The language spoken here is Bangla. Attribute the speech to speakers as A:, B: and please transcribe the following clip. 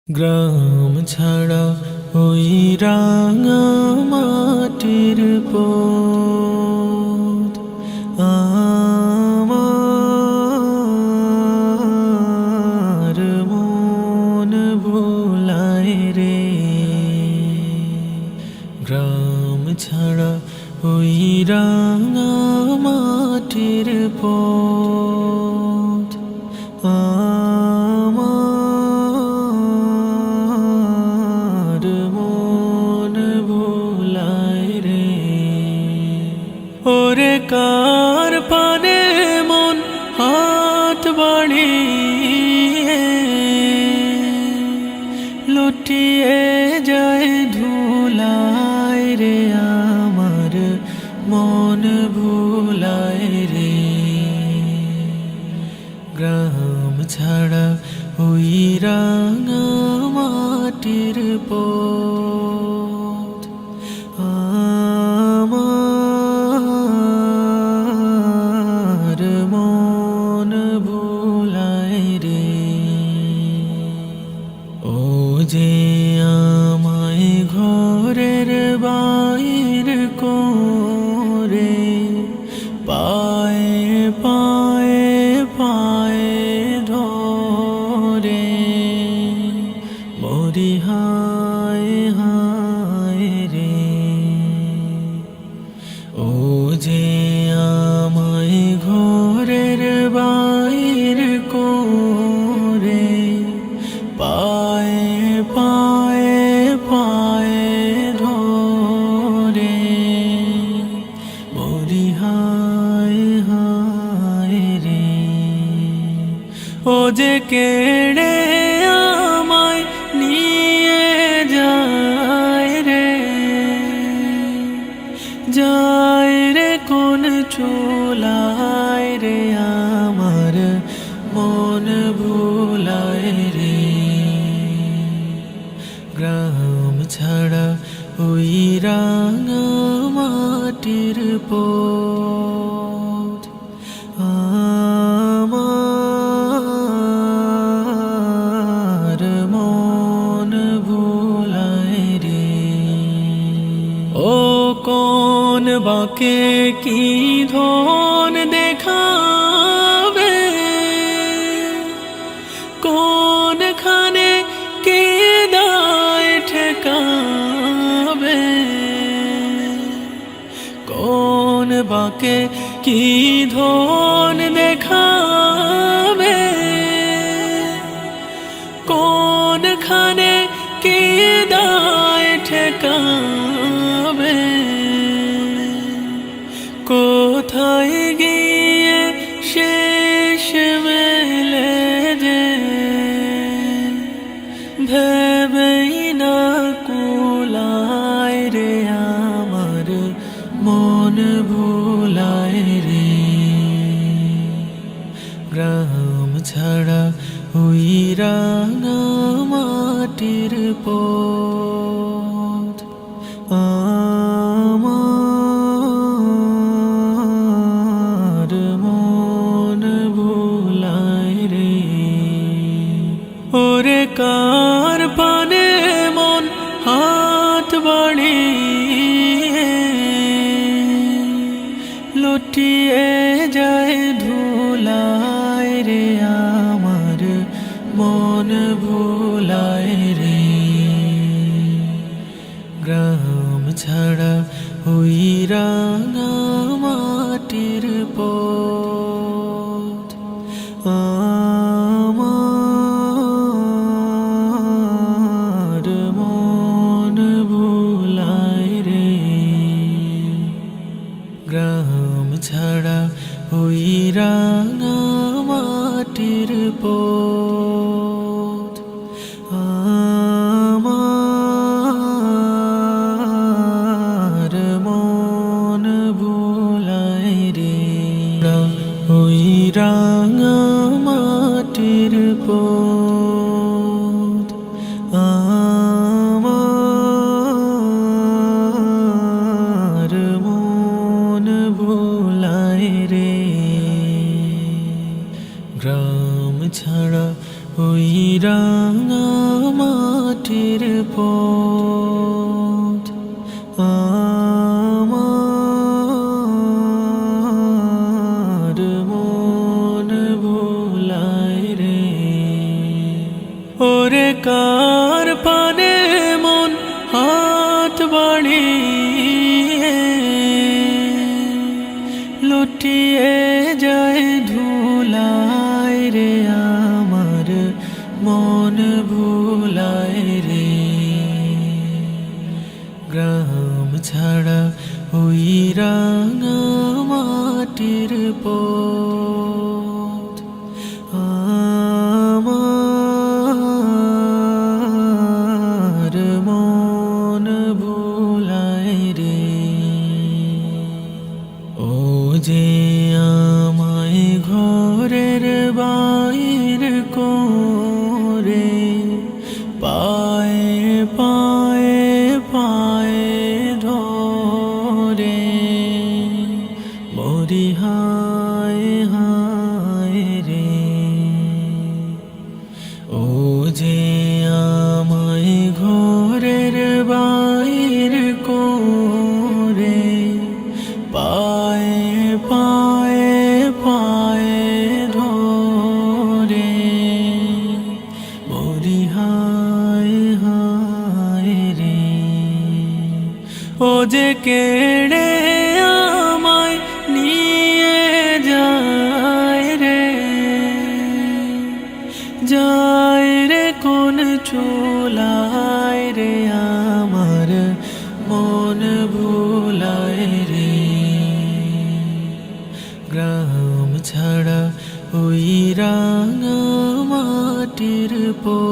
A: গ্রাম ছাড়া ওই রাঙা মাটির পথ আমার মন ভোলায় রে। গ্রাম ছাড়া ওই রাঙা মাটির পথ আমার মন ভোলায় রে। ওরে কার পানে মন হাত বাড়িয়ে লুটিয়ে যায় ধুলায় রে। আমার মন ভোলায় রে। গ্রাম ছাড়া ওই রাঙা মাটির পথ আমার মন ভোলায় রে। ও যে আমায় ঘরের বাইর করে পায়ে পায়ে পায়ে ধরে মরি হায় হায় রে। ও যে আমায় ঘরের বাইর করে পায়ে পায়ে পায়ে ধরে মরি হায় হায় রে। ও যে কেড়ে আমায় নিয়ে যায় রে, যায় রে কোন চুলায় রে। আমার মন ভোলায় রে। গ্রাম ছাড়া ওই রাঙা মাটির পথ আমার মন ভোলায় রে। ও কোন বাঁকে কি ধন দেখাবে, কোনখানে কে দায় ঠেকাবে, কোন বাঁকে কি ধন দেখাবে, কোনখানে কে দায় ঠেকাবে। কোথায় গিয়ে শেষ মেলে যে ভেবেই না কুলায় রে। আমার মন ভোলায় রে। গ্রাম ছাড়া ওই রাঙা মাটির পথ আমার মন ভোলায় রে। ওরে কার পানে মন হাত বাড়িয়ে লুটিয়ে যায় ধুলায় রে। আমার মন ভোলায় রে। গ্রাম ছাড়া ওই রাঙা মাটির পথ আমার মন ভোলায় রে। গ্রাম ছাড়া ওই রাঙা মাটির পথ আমার মন ভোলায় রে। ওই রাঙা মাটির পথ আমার মন ভোলায় রে। গ্রাম ছাড়া ওই রাঙা মাটির পথ আমার মন ভোলায় রে। ওরে কার পানে মন হাত বাড়িয়ে লুটিয়ে যায় ধুলায় রে, আমার মন ভোলায় রে। গ্রাম ছাড়া ওই রাঙা মাটির পথ আমার মন ভোলায় রে। ও যে আমায় ঘরের বাইর করে পায়ে পায়ে পায়ে ধরে মরি হায় হায় রে। ও যে আমায় ঘরের বাইর করে পায়ে পায়ে পায়ে ধরে মরি হায় হায় রে। ও যে কেড়ে আমায় নিয়ে যায় রে, যায় রে কোন চুলায় রে, আমার মন ভোলায় রে। গ্রাম ছাড়া ওই রাঙা মাটির পথ